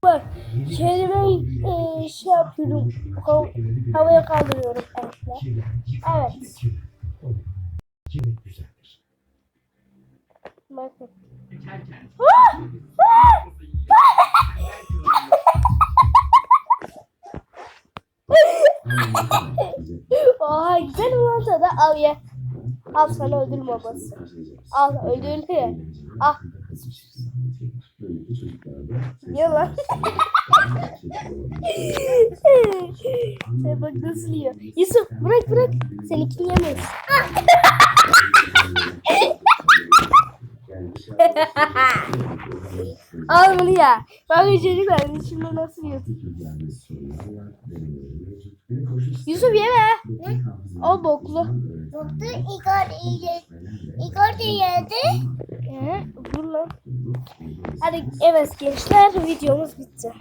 Bak kelimeyi şey yapıyorum. Havaya kaldırıyorum. Evet. Bakın. Oha güzel olan tadı al ye. Al sana ödül babası. Al ödül. Ah. Ye lan. Bak nasıl yiyor. Yusuf bırak. Seninkini yemeyiz. Al bunu ya. Bak çocuklar şimdi nasıl yiyor. Yusuf yeme. O boklu. Boklu İgor da yedi. Vur lan. Hadi evet gençler videomuz bitti.